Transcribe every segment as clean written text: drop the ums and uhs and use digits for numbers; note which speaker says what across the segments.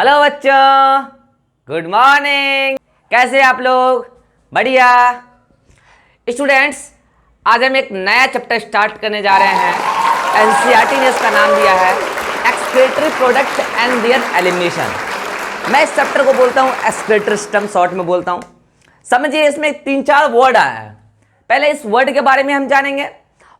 Speaker 1: Hello बच्चों, good morning. कैसे आप लोग? बढ़िया। स्टूडेंट्स, आज हम एक नया चैप्टर स्टार्ट करने जा रहे हैं। एनसीईआरटी ने इसका नाम दिया है excretory product and there elimination. मैं इस चैप्टर को बोलता हूँ एक्सक्रीटरी सिस्टम, शॉर्ट में बोलता हूँ। समझिए, इसमें 3-4 वर्ड आया है। पहले इस वर्ड के बारे में हम जानेंगे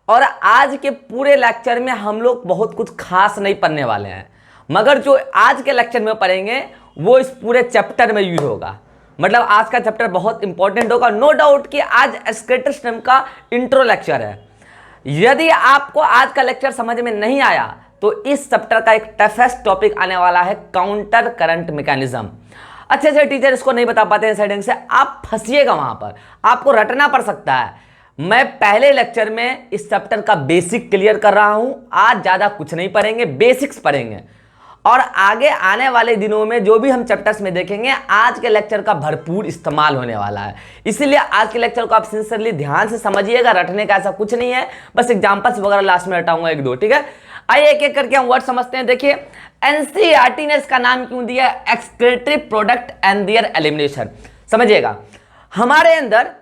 Speaker 1: और आज के पूरे लेक्चर में हम लोग बहुत कुछ खास नहीं पढ़ने वाले हैं, मगर जो आज के लेक्चर में पढ़ेंगे वो इस पूरे चैप्टर में यूज होगा। मतलब आज का चैप्टर बहुत इंपॉर्टेंट होगा। नो डाउट कि आज एक्सक्रीटरी सिस्टम का इंट्रो लेक्चर है। यदि आपको आज का लेक्चर समझ में नहीं आया तो इस चैप्टर का एक टफेस्ट टॉपिक आने वाला है, काउंटर करंट मैकेनिज्म। अच्छे से टीचर इसको नहीं बता पाते हैं सेटिंग से, आप फंसिएगा, वहां पर आपको रटना पड़ सकता है। मैं पहले लेक्चर में इस चैप्टर का बेसिक क्लियर कर रहा हूं। आज ज्यादा कुछ नहीं पढ़ेंगे, बेसिक्स पढ़ेंगे और आगे आने वाले दिनों में जो भी हम चैप्टर्स में देखेंगे आज के लेक्चर का भरपूर इस्तेमाल होने वाला है। इसीलिए आज के लेक्चर को आप सिंसियरली ध्यान से समझिएगा। रटने का ऐसा कुछ नहीं है, बस एग्जांपल्स वगैरह लास्ट में रटाऊंगा 1-2, ठीक है। आइए एक एक करके हम वर्ड समझते हैं। देखिए, एनसीईआरटी ने इसका नाम क्यों दिया excretory product and there elimination. समझिएगा, हमारे अंदर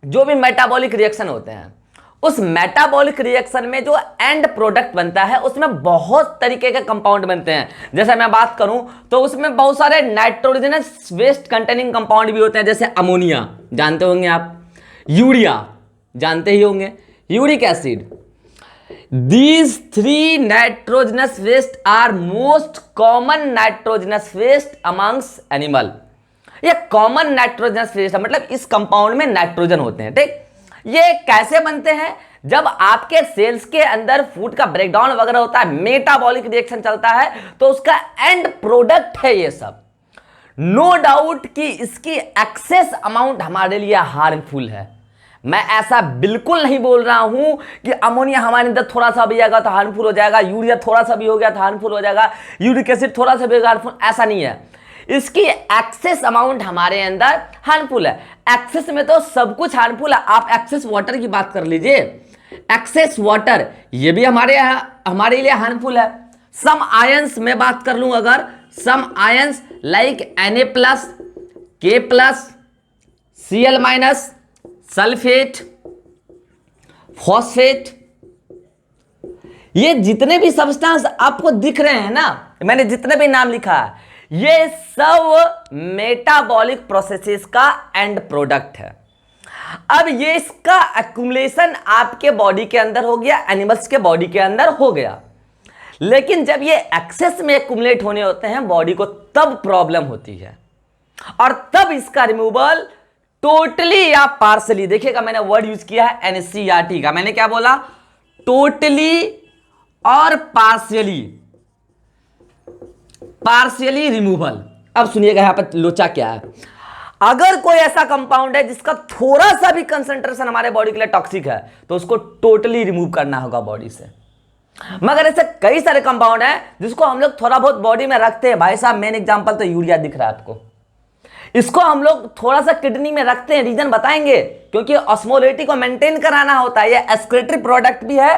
Speaker 1: जो भी मेटाबॉलिक रिएक्शन होते हैं, उस मेटाबॉलिक रिएक्शन में जो एंड प्रोडक्ट बनता है उसमें बहुत तरीके के कंपाउंड बनते हैं। जैसे मैं बात करूं तो उसमें बहुत सारे नाइट्रोजनस वेस्ट कंटेनिंग कंपाउंड भी होते हैं, जैसे अमोनिया जानते होंगे आप, यूरिया जानते ही होंगे, uric acid. These 3 nitrogenous waste are most common nitrogenous waste amongst animal। ये कॉमन नाइट्रोजनस वेस्ट है, मतलब इस कंपाउंड में नाइट्रोजन होते हैं, ठीक। ये कैसे बनते हैं? जब आपके सेल्स के अंदर फूड का ब्रेकडाउन वगैरह होता है, मेटाबॉलिक रिएक्शन चलता है, तो उसका एंड प्रोडक्ट है ये सब। नो डाउट कि इसकी एक्सेस अमाउंट हमारे लिए हार्मफुल है। मैं ऐसा बिल्कुल नहीं बोल रहा हूं कि अमोनिया हमारे अंदर थोड़ा सा भी जाएगा तो हार्मफुल हो जाएगा, यूरिया थोड़ा सा भी हो गया तो हार्मफुल हो जाएगा, यूरिक एसिड थोड़ा सा भी होगा हार्मफुल, ऐसा नहीं है। इसकी एक्सेस अमाउंट हमारे अंदर हार्मफुल है। एक्सेस में तो सब कुछ हार्मफुल है। आप एक्सेस वाटर की बात कर लीजिए, एक्सेस वाटर ये भी हमारे लिए हार्मफुल है। सम आयंस में बात कर लूं, अगर some ions like Na+, K+, Cl-, sulphate, phosphate, ये जितने भी सब्सटेंस आपको दिख रहे हैं ना, मैंने जितने भी नाम लिखा है, ये सब मेटाबॉलिक प्रोसेसेस का एंड प्रोडक्ट है। अब ये इसका एक्युमुलेशन आपके बॉडी के अंदर हो गया, एनिमल्स के बॉडी के अंदर हो गया, लेकिन जब ये एक्सेस में एक्युमुलेट होने होते हैं बॉडी को, तब प्रॉब्लम होती है और तब इसका रिमूवल टोटली या पार्सली, देखिएगा मैंने वर्ड यूज किया है एनसीईआरटी का, मैंने क्या बोला? टोटली और पार्शियली रिमूवल। अब सुनिएगा यहां पर लोचा क्या है। अगर कोई ऐसा कंपाउंड है जिसका थोड़ा सा भी कंसंट्रेशन हमारे बॉडी के लिए टॉक्सिक है तो उसको टोटली रिमूव करना होगा बॉडी से। मगर ऐसे कई सारे कंपाउंड हैं जिसको हम लोग थोड़ा बहुत बॉडी में रखते हैं। भाई साहब, मेन एग्जांपल तो यूरिया दिख रहा है आपको, इसको हम लोग थोड़ा सा किडनी में रखते हैं। रीजन बताएंगे, क्योंकि ऑस्मोलेरिटी को मेंटेन कराना होता है। ये एक्सक्रीटरी प्रोडक्ट भी है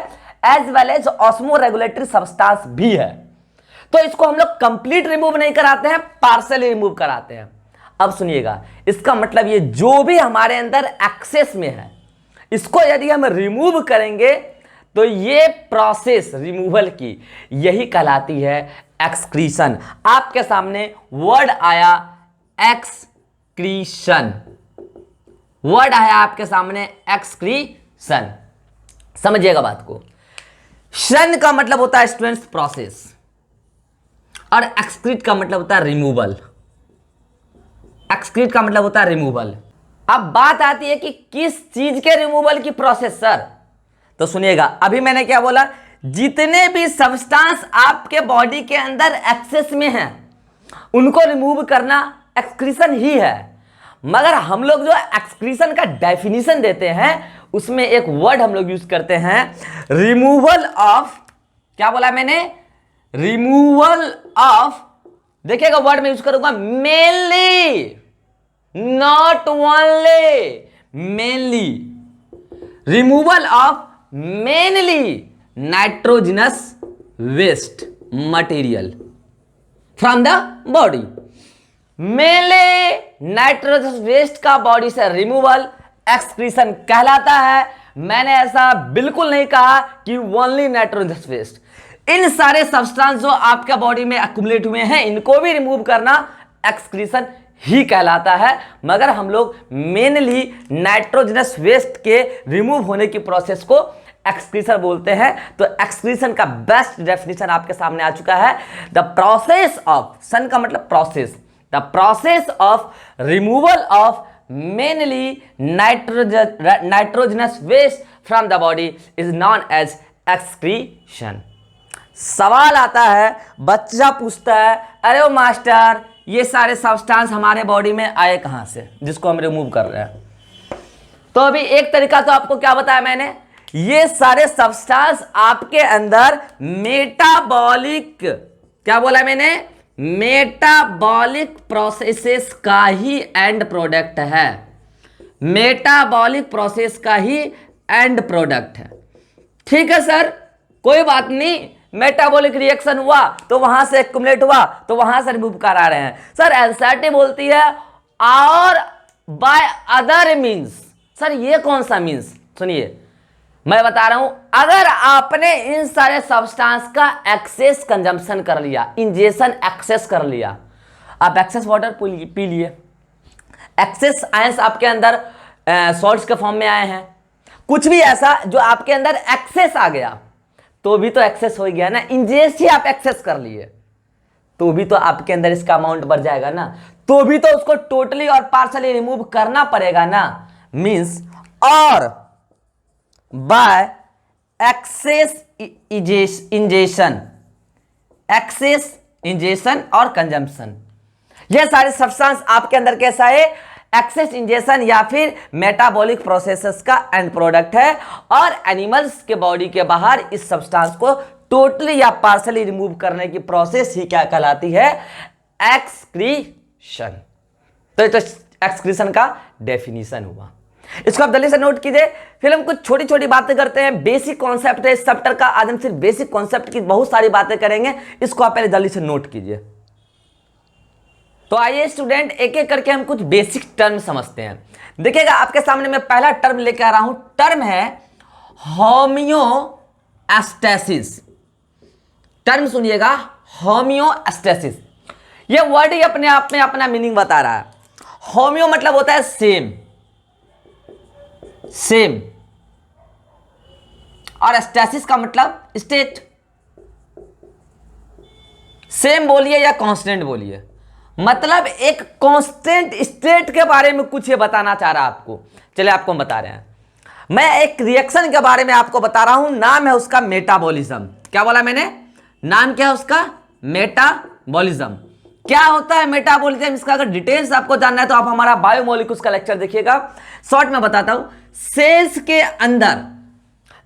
Speaker 1: as well as osmoregulatory substance भी है। तो इसको हम लोग कंप्लीट रिमूव नहीं कराते हैं, पार्शियली रिमूव कराते हैं। अब सुनिएगा, इसका मतलब ये जो भी हमारे अंदर एक्सेस में है, इसको यदि हम रिमूव करेंगे तो ये प्रोसेस रिमूवल की यही कहलाती है एक्सक्रीशन। आपके सामने वर्ड आया एक्सक्रीशन, वर्ड आया आपके सामने एक्सक्रीशन। समझिएगा बात को। शन का मतलब होता है स्टूडेंट्स प्रोसेस और एक्सक्रीट का मतलब होता है रिमूवल। एक्सक्रीट का मतलब होता है रिमूवल। अब बात आती है कि किस चीज के रिमूवल की प्रोसेस सर, तो सुनिएगा, अभी मैंने क्या बोला? जितने भी सब्सटेंस आपके बॉडी के अंदर एक्सेस में हैं उनको रिमूव करना एक्सक्रीशन ही है। मगर हम लोग जो एक्सक्रीशन का डेफिनेशन देते हैं उसमें एक वर्ड हम लोग यूज करते हैं, रिमूवल ऑफ, क्या बोला मैंने? रिमूवल ऑफ, देखिएगा वर्ड में यूज करूंगा mainly, not only, mainly, removal of mainly nitrogenous waste material. From the body. Mainly nitrogenous waste का बॉडी से रिमूवल एक्सक्रीशन कहलाता है। मैंने ऐसा बिल्कुल नहीं कहा कि ओनली नाइट्रोजनस वेस्ट, इन सारे सब्सटेंस जो आपके बॉडी में एक्युमुलेट हुए हैं इनको भी रिमूव करना एक्सक्रीशन ही कहलाता है। मगर हम लोग मेनली नाइट्रोजनस वेस्ट के रिमूव होने की प्रोसेस को एक्सक्रीशन बोलते हैं। तो एक्सक्रीशन का बेस्ट डेफिनेशन आपके सामने आ चुका है। द प्रोसेस ऑफ, सन का मतलब process, the process of removal of mainly nitrogenous waste from the body is known as excretion. सवाल आता है, बच्चा पूछता है, अरे वो मास्टर ये सारे सब्सटेंस हमारे बॉडी में आए कहां से जिसको हम रिमूव कर रहे हैं? तो अभी एक तरीका तो आपको क्या बताया मैंने, ये सारे सब्सटेंस आपके अंदर मेटाबॉलिक, क्या बोला मैंने, मेटाबॉलिक प्रोसेसेस का ही एंड प्रोडक्ट है। मेटाबॉलिक प्रोसेस का ही एंड प्रोडक्ट है। ठीक है सर, कोई बात नहीं, मेटाबॉलिक रिएक्शन हुआ तो वहां से एक्युमुलेट हुआ तो वहां से रिमूव करा रहे हैं। सर एनसीईआरटी बोलती है और बाय अदर मींस। सर ये कौन सा मींस? सुनिए मैं बता रहा हूं, अगर आपने इन सारे सब्सटेंस का एक्सेस कंजम्पशन कर लिया, इंजेक्शन एक्सेस कर लिया, आप एक्सेस वाटर पी लिए, एक्सेस आयंस आपके अंदर सॉल्ट्स के फॉर्म में आए हैं, कुछ भी ऐसा जो आपके अंदर एक्सेस आ गया तो भी तो एक्सेस हो गया ना। इंजेस्ट ही आप एक्सेस कर लिए तो भी तो आपके अंदर इसका अमाउंट बढ़ जाएगा ना, तो भी तो उसको टोटली और पार्शली रिमूव करना पड़ेगा ना। मींस और by excess ingestion, excess ingestion और कंजम्पशन, ये सारे सब्सटेंस आपके अंदर कैसा है, एक्सेस इंजेशन या फिर मेटाबॉलिक प्रोसेसेस का एंड प्रोडक्ट है। और एनिमल्स के बॉडी के बाहर इस सब्सटेंस को टोटली या पार्शली रिमूव करने की प्रोसेस ही क्या कहलाती है, एक्सक्रीशन। तो ये तो एक्सक्रीशन का डेफिनेशन हुआ, इसको आप जल्दी से नोट कीजिए। फिर हम कुछ छोटी छोटी बातें करते हैं, बेसिक कॉन्सेप्ट है इस चैप्टर का। आज हम सिर्फ बेसिक कॉन्सेप्ट की बहुत सारी बातें करेंगे, इसको आप पहले जल्दी से नोट कीजिए। तो आइए स्टूडेंट एक एक करके हम कुछ बेसिक टर्म समझते हैं। देखिएगा आपके सामने मैं पहला टर्म लेके आ रहा हूं, टर्म है होम्योस्टैसिस। टर्म सुनिएगा, होम्योस्टैसिस। ये वर्ड ही अपने आप में अपना मीनिंग बता रहा है। होम्यो मतलब होता है सेम, सेम, और स्टैसिस का मतलब स्टेट। सेम बोलिए या कांस्टेंट बोलिए, मतलब एक कांस्टेंट स्टेट के बारे में कुछ ये बताना चाह रहा है आपको। चलिए आपको हम बता रहे हैं, मैं एक रिएक्शन के बारे में आपको बता रहा हूं, नाम है उसका मेटाबॉलिज्म। क्या बोला मैंने, नाम क्या है उसका, मेटाबॉलिज्म। क्या होता है मेटाबॉलिज्म, इसका अगर डिटेल्स आपको जानना है तो आप हमारा बायोमोलिक्यूल्स का लेक्चर देखिएगा। शॉर्ट में बताता हूं, सेल्स के अंदर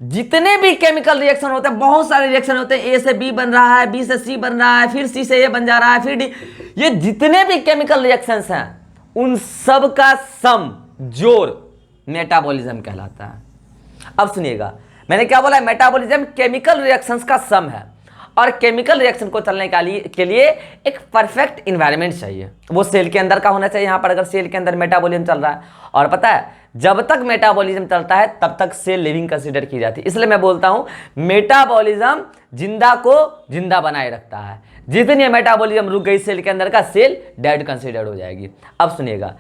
Speaker 1: जितने भी केमिकल रिएक्शन होते हैं, बहुत सारे रिएक्शन होते हैं, ए से बी बन रहा है, बी से सी बन रहा है, फिर सी से ए बन जा रहा है, फिर डी, ये जितने भी केमिकल रिएक्शंस हैं उन सब का सम, जोड़ मेटाबॉलिज्म कहलाता है। अब सुनिएगा मैंने क्या बोला, मेटाबॉलिज्म केमिकल रिएक्शंस का सम है, और केमिकल रिएक्शन को चलने के लिए एक परफेक्ट इन्वायरमेंट चाहिए। वो सेल के अंदर का होना चाहिए। यहाँ पर अगर सेल के अंदर मेटाबॉलिज्म चल रहा है, और पता है जब तक मेटाबॉलिज्म चलता है तब तक सेल लिविंग कंसीडर की जाती है। इसलिए मैं बोलता हूं मेटाबॉलिज्म जिंदा को जिंदा बनाए रखता है। जितनी मेटाबॉलिज्म रुक गई सेल के अंदर का, सेल डेड कंसीडर हो जाएगी। अब सुनिएगा,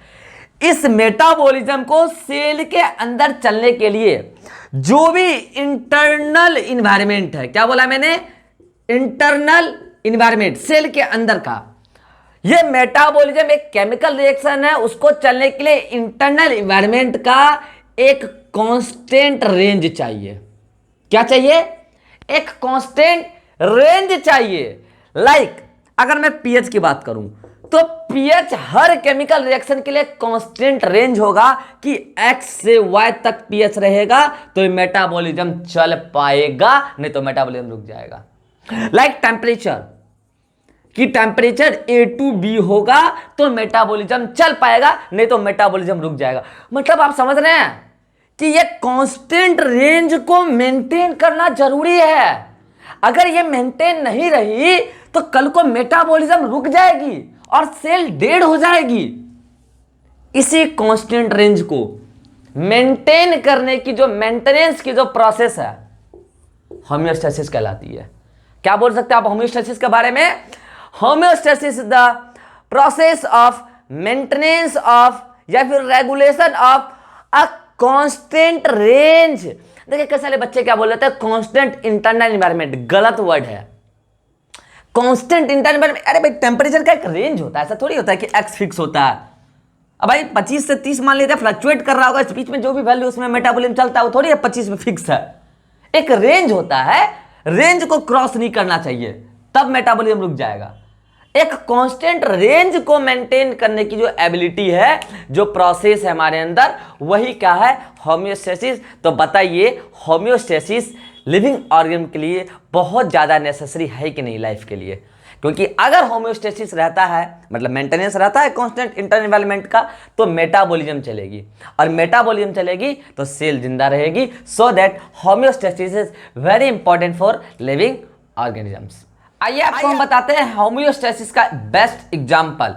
Speaker 1: इस मेटाबॉलिज्म को सेल के अंदर चलने के लिए जो भी इंटरनल इन्वायरमेंट है, क्या बोला मैंने, इंटरनल इन्वायरमेंट सेल के अंदर का, ये मेटाबॉलिज्म एक केमिकल रिएक्शन है, उसको चलने के लिए इंटरनल इन्वायरमेंट का एक कांस्टेंट रेंज चाहिए। क्या चाहिए, एक कांस्टेंट रेंज चाहिए। लाइक अगर मैं पीएच की बात करूं तो पीएच हर केमिकल रिएक्शन के लिए कांस्टेंट रेंज होगा कि एक्स से वाई तक पीएच रहेगा तो मेटाबॉलिज्म चल पाएगा, नहीं तो मेटाबॉलिज्म रुक जाएगा। लाइक टेम्परेचर, कि टेम्परेचर ए टू बी होगा तो मेटाबॉलिज्म चल पाएगा, नहीं तो मेटाबॉलिज्म रुक जाएगा। मतलब आप समझ रहे हैं कि ये कांस्टेंट रेंज को मेंटेन करना जरूरी है। अगर ये मेंटेन नहीं रही तो कल को मेटाबॉलिज्म रुक जाएगी और सेल डेड हो जाएगी। इसी कांस्टेंट रेंज को मेंटेन करने की जो मेंटेनेंस की जो प्रोसेस है होम्योस्टेसिस कहलाती है। क्या बोल सकते हैं आप होम्योस्टेसिस के बारे में? Homeostasis is the process of maintenance of या फिर regulation of a constant range. देखिए कैसे वाले बच्चे क्या बोल रहे थे, कांस्टेंट इंटरनल एनवायरनमेंट, गलत वर्ड है। कांस्टेंट इंटरनल एनवायरनमेंट, अरे भाई टेम्परेचर का एक रेंज होता है, ऐसा थोड़ी होता है कि एक्स फिक्स होता है। अब भाई 25 से 30 मान लेते हैं, फ्लक्चुएट कर रहा होगा, इस बीच में जो भी वैल्यू उसमें मेटाबॉलिज्म चलता है वो थोड़ी है 25 में फिक्स है। एक रेंज होता है, रेंज को क्रॉस नहीं करना चाहिए, तब मेटाबॉलिज्म रुक जाएगा। एक कांस्टेंट रेंज को मेंटेन करने की जो एबिलिटी है, जो प्रोसेस है हमारे अंदर, वही क्या है? होम्योस्टेसिस। तो बताइए होम्योस्टेसिस लिविंग ऑर्गेनिज्म के लिए बहुत ज्यादा नेसेसरी है कि नहीं लाइफ के लिए? क्योंकि अगर होम्योस्टेसिस रहता है, मतलब मेंटेनेंस रहता है कांस्टेंट इंटरनल एनवायरनमेंट का, तो मेटाबॉलिज्म चलेगी, और मेटाबॉलिज्म चलेगी तो सेल जिंदा रहेगी। So that homeostasis is very important for living organisms. आइए आपको हम बताते हैं होम्योस्टेसिस का बेस्ट एग्जाम्पल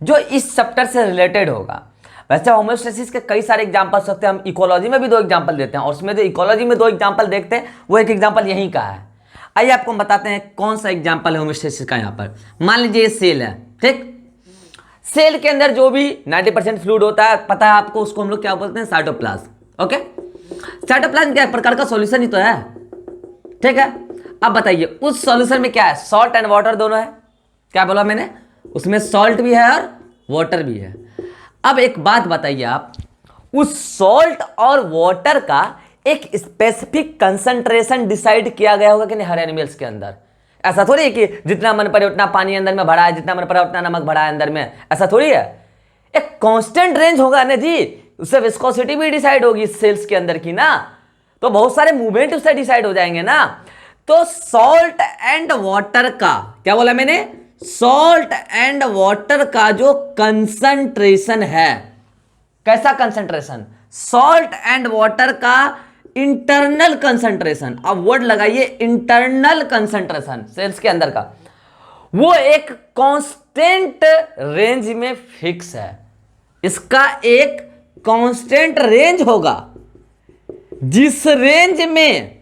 Speaker 1: जो इस चैप्टर से रिलेटेड होगा। वैसे होम्योस्टेसिस के कई सारे एग्जाम्पल सकते हैं, हम इकोलॉजी में भी 2 एग्जाम्पल देते हैं, और उसमें जो इकोलॉजी में 2 एग्जाम्पल देखते हैं वो एक एग्जाम्पल यहीं का है। आइए आपको हम बताते हैं कौन सा एग्जाम्पल है होम्योस्टेसिस का। यहाँ पर मान लीजिए ये सेल है, ठीक। सेल के अंदर जो भी 90% फ्लूइड होता है, पता है आपको, उसको हम लोग क्या बोलते हैं? साइटोप्लाज्म। ओके, साइटोप्लाज्म क्या प्रकार का सॉल्यूशन ही तो है, ठीक है। अब बताइए उस सॉल्यूशन में क्या है? सॉल्ट एंड वाटर दोनों है। क्या बोला मैंने? उसमें सॉल्ट भी है और वाटर भी है। अब एक बात बताइए आप, उस सॉल्ट और वाटर का एक स्पेसिफिक कंसंट्रेशन डिसाइड किया गया होगा कि नहीं हर एनिमल्स के अंदर? ऐसा थोड़ी है कि जितना मन पड़े उतना पानी अंदर में भरा है, जितना मन पड़ा उतना नमक भरा है अंदर में, ऐसा थोड़ी है। एक कांस्टेंट रेंज होगा ना जी, उससे विस्कोसिटी भी डिसाइड होगी सेल्स के अंदर की ना, तो बहुत सारे मूवमेंट उससे डिसाइड हो जाएंगे ना। तो सॉल्ट एंड वाटर का, क्या बोला मैंने? सॉल्ट एंड वाटर का जो कंसंट्रेशन है, कैसा कंसंट्रेशन? सॉल्ट एंड वाटर का इंटरनल कंसंट्रेशन, अब वर्ड लगाइए इंटरनल कंसंट्रेशन सेल्स के अंदर का, वो एक कांस्टेंट रेंज में फिक्स है। इसका एक कांस्टेंट रेंज होगा जिस रेंज में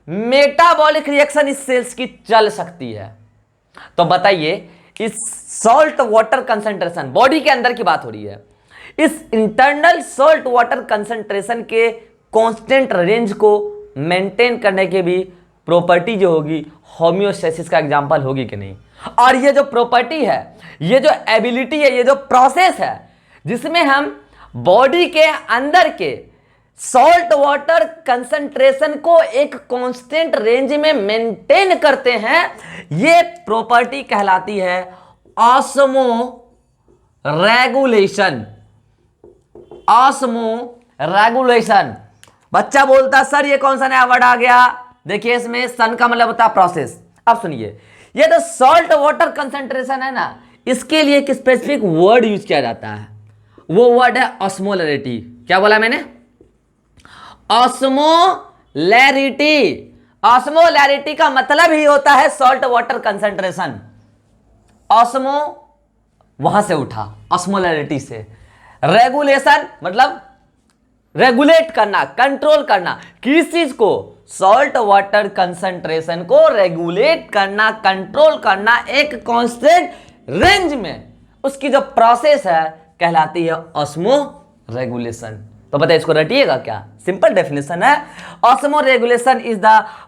Speaker 1: मेटाबॉलिक रिएक्शन इस सेल्स की चल सकती है। तो बताइए इस सॉल्ट वाटर कंसंट्रेशन, बॉडी के अंदर की बात हो रही है, इस इंटरनल सॉल्ट वाटर कंसंट्रेशन के कांस्टेंट रेंज को मेंटेन करने की भी प्रॉपर्टी जो होगी होम्योस्टेसिस का एग्जांपल होगी कि नहीं? और ये जो प्रॉपर्टी है, ये जो एबिलिटी है, ये जो प्रोसेस है जिसमें हम बॉडी के अंदर के सॉल्ट वाटर कंसंट्रेशन को एक कांस्टेंट रेंज में मेंटेन करते हैं, ये प्रॉपर्टी कहलाती है ऑस्मो रेगुलेशन। Osmo regulation. बच्चा बोलता सर ये कौन सा नया वर्ड आ गया? देखिए इसमें सन का मतलब होता है प्रोसेस। अब सुनिए, ये जो सॉल्ट वाटर कंसंट्रेशन है ना, इसके लिए एक स्पेसिफिक वर्ड यूज किया जाता है, वो वर्ड है ऑस्मोलैरिटी। क्या बोला मैंने? ऑस्मोलैरिटी। ऑस्मोलैरिटी का मतलब ही होता है सॉल्ट वाटर कंसंट्रेशन। ऑस्मो वहां से उठा, ऑस्मोलैरिटी से। रेगुलेशन मतलब रेगुलेट करना, कंट्रोल करना। किस चीज को? सॉल्ट वाटर कंसंट्रेशन को रेगुलेट करना, कंट्रोल करना एक कांस्टेंट रेंज में, उसकी जो प्रोसेस है कहलाती है ऑस्मो रेगुलेशन। तो बताइए इसको रटिएगा क्या? सिंपल डेफिनेशन है, osmoregulation is the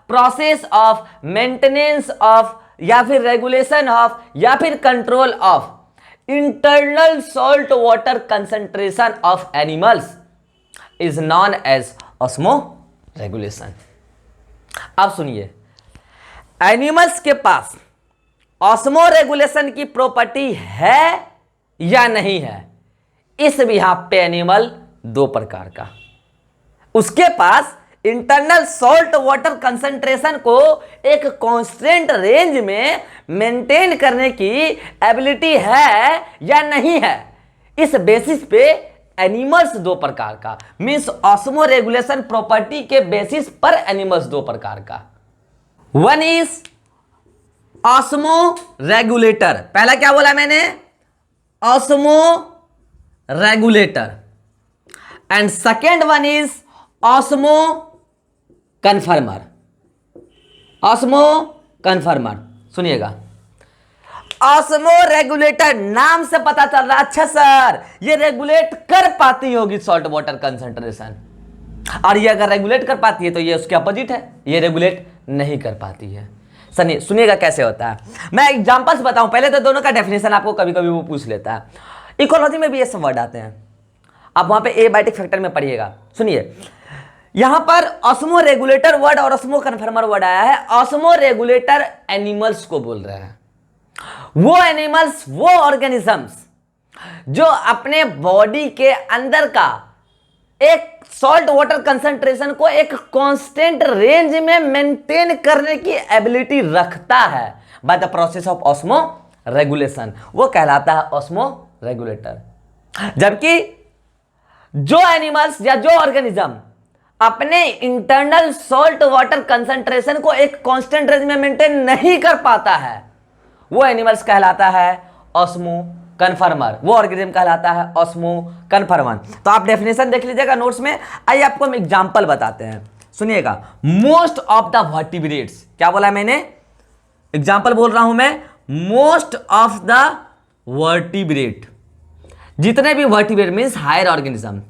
Speaker 1: process of maintenance of या फिर रेगुलेशन ऑफ या फिर control of internal salt water concentration of animals is known as osmoregulation. अब सुनिए, एनिमल्स के पास ऑस्मो रेगुलेशन की प्रॉपर्टी है या नहीं है? इस बिहाफ पे एनिमल 2 प्रकार का, उसके पास इंटरनल सॉल्ट वाटर कंसंट्रेशन को एक कांस्टेंट रेंज में मेंटेन करने की एबिलिटी है या नहीं है। इस बेसिस पे एनिमल्स 2 प्रकार का, मींस ऑस्मो रेगुलेशन प्रॉपर्टी के बेसिस पर एनिमल्स 2 प्रकार का। वन इज ऑस्मो रेगुलेटर, पहला क्या बोला मैंने, osmo regulator, and second one is osmo कन्फर्मर। Osmo कन्फर्मर, सुनिएगा, ऑस्मो रेगुलेटर नाम से पता चल रहा, अच्छा सर ये रेगुलेट कर पाती होगी सॉल्ट वाटर कंसंट्रेशन, और ये अगर रेगुलेट कर पाती है तो ये उसके अपोजिट है, ये रेगुलेट नहीं कर पाती है। सुनिएगा कैसे होता है, मैं एग्जांपल्स बताऊं, पहले तो दोनों का डेफिनेशन आपको कभी कभी वो पूछ लेता है, इकोलॉजी में भी ये सब वर्ड आते हैं, आप वहां पे एबायोटिक फैक्टर में पढ़िएगा। सुनिए, यहां पर ऑस्मो रेगुलेटर वर्ड और ऑस्मो कन्फर्मर वर्ड आया है। ऑस्मो रेगुलेटर एनिमल्स को बोल रहे हैं, वो एनिमल्स, वो ऑर्गेनिजम्स जो अपने बॉडी के अंदर का एक सॉल्ट वाटर कंसंट्रेशन को एक कांस्टेंट रेंज में मेंटेन करने की एबिलिटी रखता है by the process of osmo regulation, वो कहलाता है ऑस्मो रेगुलेटर। जबकि जो एनिमल्स या जो ऑर्गेनिज्म अपने इंटरनल सॉल्ट वाटर कंसंट्रेशन को एक कांस्टेंट रेंज में मेंटेन नहीं कर पाता है, वो एनिमल्स कहलाता है ऑस्मो कन्फर्मर, वो ऑर्गेनिज्म कहलाता है ऑस्मो कन्फर्मर। तो आप डेफिनेशन देख लीजिएगा नोट्स में। आइए आपको हम एग्जांपल बताते हैं, सुनिएगा। मोस्ट ऑफ द वर्टिब्रेट्स, क्या बोला मैंने, एग्जांपल बोल रहा हूं मैं, मोस्ट ऑफ द वर्टिब्रेट, जितने भी vertebrate means higher organism,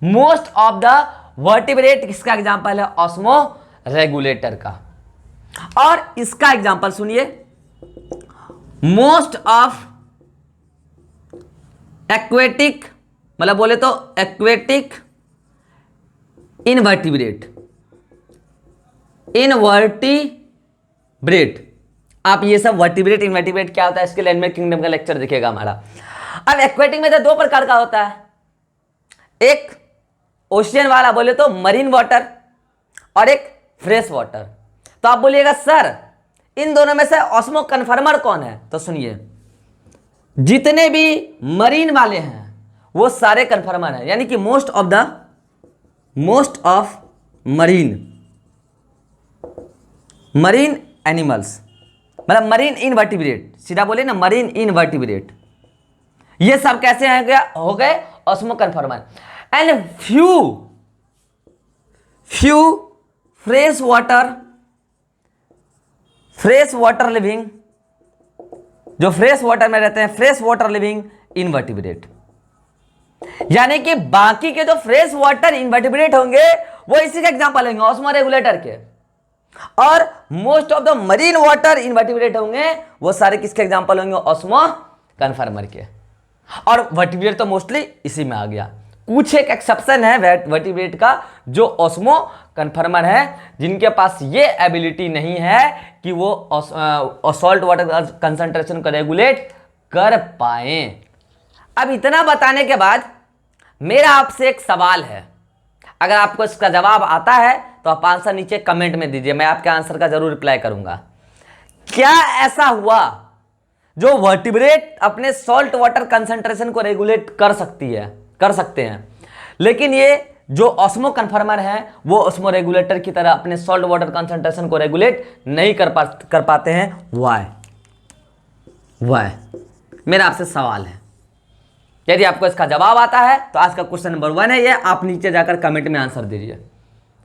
Speaker 1: most of the vertebrate किसका एग्जांपल है, ऑस्मो रेगुलेटर का। और इसका एग्जांपल सुनिए, मोस्ट ऑफ एक्वेटिक, मतलब बोले तो एक्वेटिक इनवर्टिब्रेट, इनवर्टिब्रेट, आप ये सब वर्टिब्रेट इनवर्टिब्रेट क्या होता है इसके एनिमल किंगडम का लेक्चर दिखेगा हमारा। अब एक्वेटिक में तो दो प्रकार का होता है, एक ओशियन वाला बोले तो मरीन वाटर, और एक फ्रेश वाटर। तो आप बोलिएगा सर इन दोनों में से ऑस्मो कन्फर्मर कौन है, तो सुनिए, जितने भी मरीन वाले हैं वो सारे कन्फर्मर हैं, यानी कि मोस्ट ऑफ मरीन एनिमल्स, मतलब मरीन इनवर्टिब्रेट, सीधा बोले ना मरीन इनवर्टिब्रेट, ये सब कैसे हो गए osmo कन्फर्मर। And few fresh water living, जो फ्रेश वाटर में रहते हैं, फ्रेश वाटर लिविंग इनवर्टिब्रेट, यानी कि बाकी के जो फ्रेश वाटर इनवर्टिब्रेट होंगे वो इसी का एग्जांपल होंगे ऑस्मो रेगुलेटर के, और most of the marine water invertebrate होंगे वो सारे किसके एग्जांपल होंगे, ऑस्मो कन्फर्मर के। और वर्टिब्रेट तो मोस्टली इसी में आ गया, कुछ एक एक्सेप्शन है वर्टिब्रेट का जो ऑस्मो कन्फर्मर है, जिनके पास ये एबिलिटी नहीं है कि वो सॉल्ट वाटर कंसंट्रेशन को रेगुलेट कर पाए। अब इतना बताने के बाद मेरा आपसे एक सवाल है, अगर आपको इसका जवाब आता है तो आप आंसर नीचे कमेंट में दीजिए, मैं आपके आंसर का जरूर रिप्लाई करूंगा। क्या ऐसा हुआ जो वर्टिब्रेट अपने सॉल्ट वाटर कंसंट्रेशन को रेगुलेट कर सकते हैं, लेकिन ये जो ऑस्मो कन्फर्मर है वो ऑस्मो रेगुलेटर की तरह अपने सॉल्ट वाटर कंसंट्रेशन को रेगुलेट नहीं कर पाते हैं, वाई? मेरा आपसे सवाल है, यदि आपको इसका जवाब आता है तो आज का क्वेश्चन नंबर 1 है ये, आप नीचे जाकर कमेंट में आंसर दीजिए,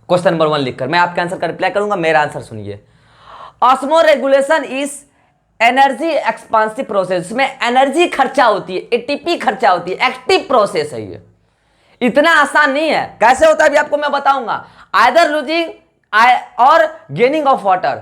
Speaker 1: क्वेश्चन नंबर 1 लिखकर, मैं आपके आंसर का रिप्लाई करूंगा। मेरा आंसर सुनिए, osmoregulation is energy expensive process, में एनर्जी खर्चा होती है, एटीपी खर्चा होती है, एक्टिव प्रोसेस है ये, इतना आसान नहीं है। कैसे होता है अभी आपको मैं बताऊंगा, आइदर लूजिंग और गेनिंग ऑफ वाटर,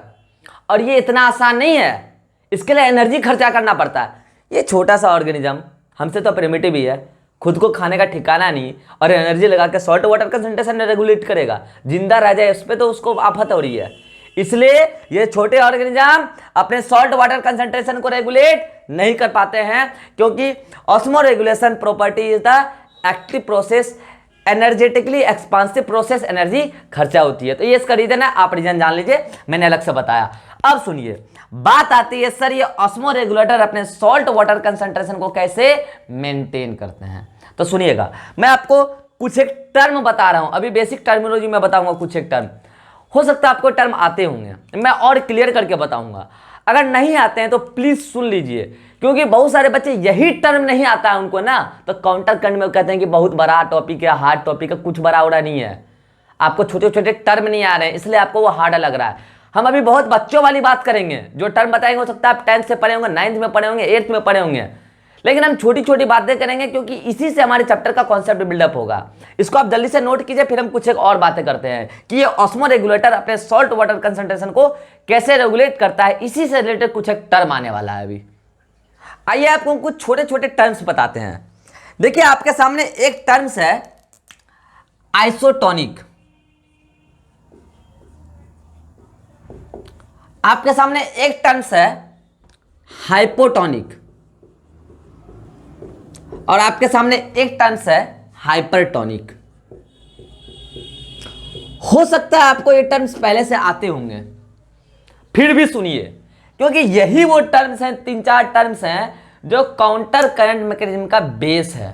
Speaker 1: और ये इतना आसान नहीं है, इसके लिए एनर्जी खर्चा करना पड़ता है। ये छोटा सा ऑर्गेनिज्म हमसे तो प्रिमिटिव ही है, खुद को खाने का ठिकाना नहीं, और एनर्जी लगा के सॉल्ट वाटर कंसंट्रेशन रेगुलेट करेगा, जिंदा रह जाए उस पर तो उसको आफत हो रही है। इसलिए ये छोटे ऑर्गेनिज्म अपने सॉल्ट वाटर कंसंट्रेशन को रेगुलेट नहीं कर पाते हैं, क्योंकि osmoregulation property is the active process, energetically expensive process, energy खर्चा होती है। तो ये इसका रीजन है, आप रीजन जान लीजिए, मैंने अलग से बताया। अब सुनिए, बात आती है सर ये ऑस्मो रेगुलेटर अपने सॉल्ट वाटर कंसंट्रेशन को कैसे मेंटेन करते हैं। तो सुनिएगा, मैं आपको कुछ एक टर्म बता रहा हूं, अभी बेसिक टर्मिनोलॉजी में बताऊंगा, कुछ एक टर्म हो सकता है आपको टर्म आते होंगे, मैं और क्लियर करके बताऊंगा। अगर नहीं आते हैं तो प्लीज सुन लीजिए, क्योंकि बहुत सारे बच्चे यही टर्म नहीं आता है उनको ना, तो काउंटर करंट में कहते हैं कि बहुत बड़ा टॉपिक है, हार्ड टॉपिक है। कुछ बड़ा उड़ा नहीं है, आपको छोटे छोटे टर्म नहीं आ रहे हैं इसलिए आपको वो हार्ड लग रहा है। हम अभी बहुत बच्चों वाली बात करेंगे, जो टर्म बताएंगे हो सकता है आप 10th से पढ़े होंगे, 9th में पढ़े होंगे, 8th में पढ़े होंगे, लेकिन हम छोटी छोटी बातें करेंगे क्योंकि इसी से हमारे चैप्टर का कॉन्सेप्ट बिल्डअप होगा। इसको आप जल्दी से नोट कीजिए, फिर हम कुछ एक और बातें करते हैं कि ये ऑस्मो रेगुलेटर अपने सॉल्ट वाटर कंसंट्रेशन को कैसे रेगुलेट करता है। इसी से रिलेटेड कुछ एक टर्म आने वाला है अभी। आइए आपको कुछ छोटे छोटे टर्म्स बताते हैं। देखिए आपके सामने एक टर्म्स है आइसोटोनिक, आपके सामने एक टर्म्स है हाइपोटोनिक, और आपके सामने एक टर्म्स है हाइपरटोनिक। हो सकता है आपको ये टर्म्स पहले से आते होंगे, फिर भी सुनिए, क्योंकि यही वो टर्म्स हैं, 3-4 टर्म्स हैं जो काउंटर करंट मैकेनिज्म का बेस है।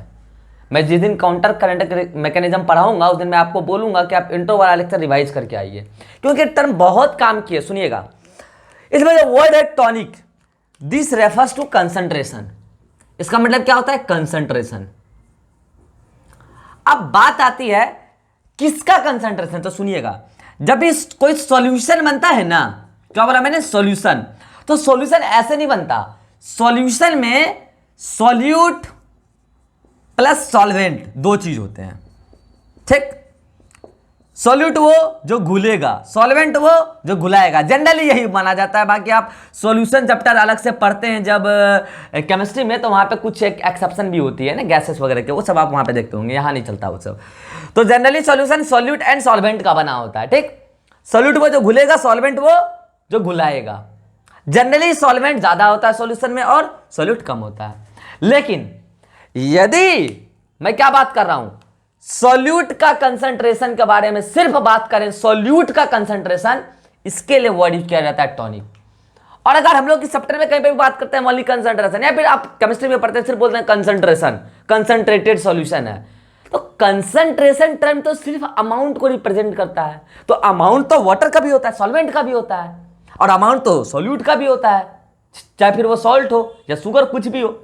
Speaker 1: मैं जिस दिन काउंटर करंट मैकेनिज्म पढ़ाऊंगा उस दिन मैं आपको बोलूंगा कि आप इंट्रो वाला लेक्चर रिवाइज करके आइए, क्योंकि टर्म बहुत काम किए। सुनिएगा, इसमें जो वर्ड है tonic, this refers to concentration. इसका मतलब क्या होता है? कंसंट्रेशन। अब बात आती है किसका कंसंट्रेशन, तो सुनिएगा, जब भी कोई सॉल्यूशन बनता है ना, क्या बोला मैंने? सॉल्यूशन। तो सॉल्यूशन ऐसे नहीं बनता, सॉल्यूशन में सॉल्यूट प्लस सॉल्वेंट दो चीज होते हैं, ठीक? सॉल्यूट वो जो घुलेगा, सॉल्वेंट वो जो घुलाएगा, जनरली यही माना जाता है। बाकी आप सॉल्यूशन चैप्टर अलग से पढ़ते हैं जब केमिस्ट्री में, तो वहां पे कुछ एक एक्सेप्शन भी होती है ना, गैसेस वगैरह के, वो सब आप वहां पे देखते होंगे, यहां नहीं चलता वो सब। तो generally solution solute and solvent का बना होता है, ठीक? सॉल्यूट वो जो घुलेगा, सॉल्वेंट वो जो घुलाएगा। जनरली सॉल्वेंट ज्यादा होता है सॉल्यूशन में और सॉल्यूट कम होता है। लेकिन यदि मैं क्या बात कर रहा हूं, सॉल्यूट का कंसंट्रेशन के बारे में सिर्फ बात करें, सॉल्यूट का कंसंट्रेशन, इसके लिए वर्ड यूज किया जाता है टॉनिक। और अगर हम लोग इस चैप्टर में कहीं पे भी बात करते हैं ओनली कंसंट्रेशन, या फिर आप केमिस्ट्री में पढ़ते हैं सिर्फ बोलते हैं कंसंट्रेशन, कंसंट्रेटेड सॉल्यूशन है, तो कंसंट्रेशन टर्म तो सिर्फ अमाउंट को रिप्रेजेंट करता है। तो अमाउंट तो वाटर का भी होता है, सॉल्वेंट का भी होता है, और अमाउंट तो सॉल्यूट का भी होता है, चाहे फिर वो सॉल्ट हो या शुगर, कुछ भी हो।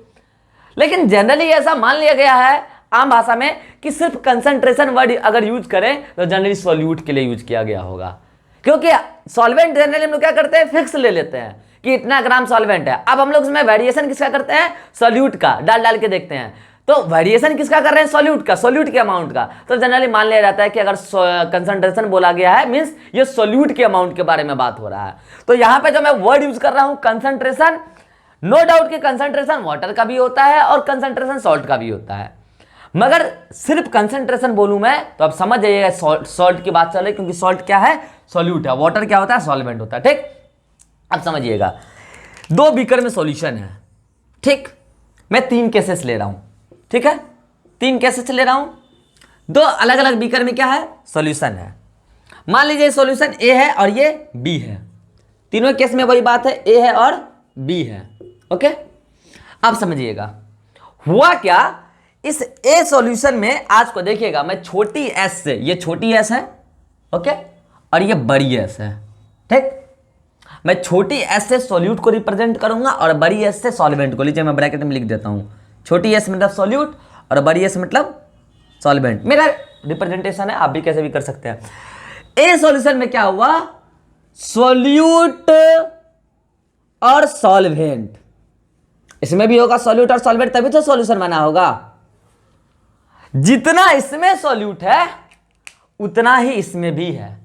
Speaker 1: लेकिन जनरली ऐसा मान लिया गया है आम भाषा में कि सिर्फ कंसंट्रेशन वर्ड अगर यूज करें तो जनरली सॉल्यूट के लिए यूज किया गया होगा, क्योंकि सॉल्वेंट जनरली हम लोग क्या करते हैं, फिक्स ले लेते हैं कि इतना ग्राम सॉल्वेंट है। अब हम लोग इसमें वेरिएशन किसका करते हैं? सॉल्यूट का, डाल डाल के देखते हैं। तो वेरिएशन किसका कर रहे हैं? सॉल्यूट का, सॉल्यूट के अमाउंट का। तो जनरली मान लिया जाता है कि अगर कंसंट्रेशन बोला गया है मींस ये सॉल्यूट के अमाउंट के बारे में बात हो रहा है। तो यहां पे जो मैं वर्ड यूज कर रहा हूं कंसंट्रेशन, नो डाउट कि कंसंट्रेशन वाटर का भी होता है और कंसंट्रेशन सॉल्ट का भी होता है, मगर सिर्फ कंसंट्रेशन बोलूं मैं तो आप समझ जाइएगा सॉल्ट की बात चल रही है, क्योंकि सॉल्ट क्या है? सॉल्यूट है, वाटर क्या होता है? सॉल्वेंट होता है, ठीक? अब समझिएगा, 2 बीकर में सॉल्यूशन है, ठीक? मैं 3 केसेस ले रहा हूं, ठीक है? 3 केसेस ले रहा हूं, 2 अलग अलग बीकर में क्या है? सॉल्यूशन है। मान लीजिए सॉल्यूशन ए है और ये बी है, तीनों केस में वही बात है, ए है और बी है, ओके? अब समझिएगा हुआ क्या, इस ए सॉल्यूशन में आज को देखिएगा, मैं छोटी एस से, ये छोटी एस है, ओके, और ये बड़ी एस है, ठीक? मैं छोटी एस से सॉल्यूट को रिप्रेजेंट करूंगा और बड़ी एस से सॉल्वेंट को। लीजिए मैं ब्रैकेट में लिख देता हूं, छोटी एस मतलब सॉल्यूट और बड़ी एस मतलब सॉल्वेंट। मेरा रिप्रेजेंटेशन है, आप भी कैसे भी कर सकते हैं। ए सॉल्यूशन में क्या हुआ? सॉल्यूट और सॉल्वेंट, इसमें भी होगा सॉल्यूट और सॉल्वेंट, तभी तो सॉल्यूशन बना होगा। जितना इसमें सॉल्यूट है उतना ही इसमें भी है।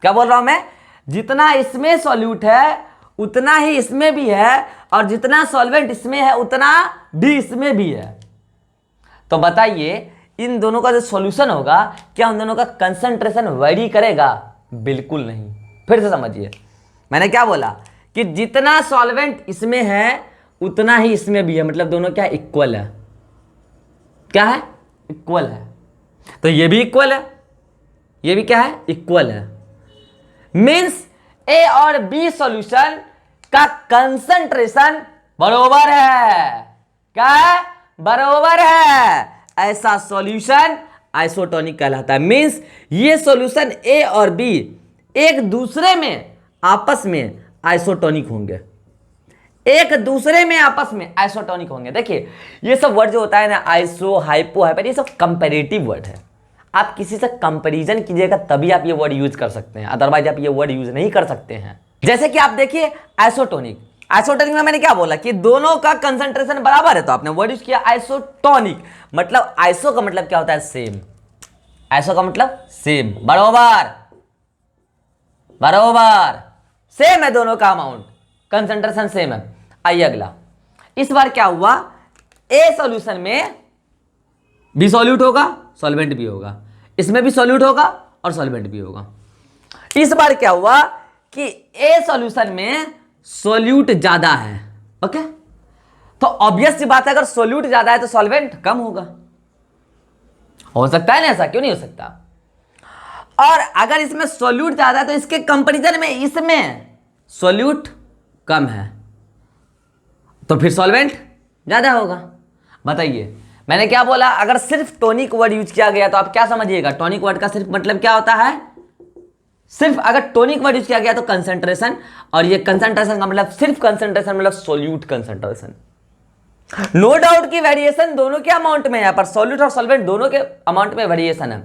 Speaker 1: क्या बोल रहा हूं मैं? जितना इसमें सॉल्यूट है उतना ही इसमें भी है, और जितना सॉल्वेंट इसमें है उतना भी इसमें भी है। तो बताइए इन दोनों का जो सॉल्यूशन होगा, क्या उन दोनों का कंसंट्रेशन वेरी करेगा? बिल्कुल नहीं। फिर से समझिए, मैंने क्या बोला कि जितना सॉल्वेंट इसमें है उतना ही इसमें भी है, मतलब दोनों क्या इक्वल है। क्या है? इक्वल है। तो ये भी इक्वल है, ये भी क्या है? इक्वल है। मींस ए और बी सॉल्यूशन का कंसंट्रेशन बराबर है। क्या है? बराबर है। ऐसा सॉल्यूशन आइसोटोनिक कहलाता है। मींस ये सॉल्यूशन ए और बी एक दूसरे में आपस में आइसोटोनिक होंगे, एक दूसरे में आपस में आइसोटोनिक होंगे। देखिए ये सब वर्ड जो होता है ना, आइसो, हाइपो, हाइपर, ये सब कंपैरेटिव वर्ड है। आप किसी से कंपैरिजन कीजिएगा तभी आप ये वर्ड यूज कर सकते हैं, अदरवाइज आप ये वर्ड यूज नहीं कर सकते हैं। जैसे कि आप देखिए आइसोटोनिक, आइसोटोनिक में मैंने क्या बोला कि दोनों का कंसंट्रेशन बराबर है, तो आपने वर्ड यूज किया आइसोटोनिक। मतलब आइसो का मतलब क्या होता है? सेम। आइसो का मतलब सेम, बराबर, बराबर सेम है दोनों का अमाउंट, कंसंट्रेशन सेम है। आइए अगला, इस बार क्या हुआ, ए सॉल्यूशन में भी सॉल्यूट होगा, सॉल्वेंट भी होगा, इसमें भी सॉल्यूट होगा और सॉल्वेंट भी होगा। इस बार क्या हुआ कि ए सॉल्यूशन में सॉल्यूट ज्यादा है। ओके, तो ऑब्वियस सी बात है अगर सॉल्यूट ज्यादा है तो सॉल्वेंट कम होगा। हो सकता है ना ऐसा, क्यों नहीं हो सकता? और अगर इसमें सॉल्यूट ज्यादा है तो इसके कंपैरिजन में इसमें सॉल्यूट कम है, तो फिर सॉल्वेंट ज्यादा होगा। बताइए मैंने क्या बोला? अगर सिर्फ टॉनिक वर्ड यूज किया गया तो आप क्या समझिएगा? टॉनिक वर्ड का सिर्फ मतलब क्या होता है? सिर्फ अगर टॉनिक वर्ड यूज किया गया तो कंसंट्रेशन, और ये कंसंट्रेशन का मतलब सिर्फ कंसंट्रेशन मतलब सॉल्यूट कंसंट्रेशन। नो डाउट की वेरिएशन दोनों के अमाउंट में, यहां पर सॉल्यूट और सॉल्वेंट दोनों के अमाउंट में वेरिएशन है,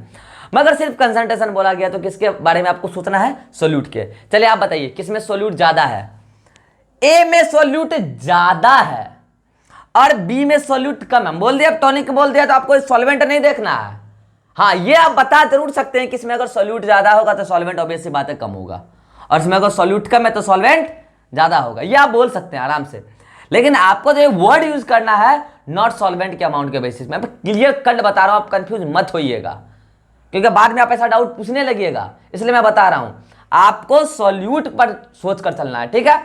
Speaker 1: मगर सिर्फ कंसंट्रेशन बोला गया तो किसके बारे में आपको सोचना है? सॉल्यूट के। चलिए आप बताइए किसमें सॉल्यूट ज्यादा है? ए में सॉल्यूट ज्यादा है और बी में सॉल्यूट कम है। बोल दिया टॉनिक बोल दिया तो आपको सॉल्वेंट नहीं देखना है। हाँ ये आप बता जरूर सकते हैं कि इसमें अगर सॉल्यूट ज्यादा होगा तो सॉल्वेंट ऑब्वियस सी बात है कम होगा, और इसमें अगर सॉल्यूट कम है तो सॉल्वेंट ज्यादा होगा, ये आप बोल सकते हैं आराम से। लेकिन आपको जो वर्ड यूज करना है नॉट सॉल्वेंट के अमाउंट के बेसिस में। क्लियर कट बता रहा हूं, आप कंफ्यूज मत होइएगा, क्योंकि बाद में आप ऐसा डाउट पूछने लगिएगा, इसलिए मैं बता रहा हूं आपको सॉल्यूट पर सोच कर चलना है, ठीक है?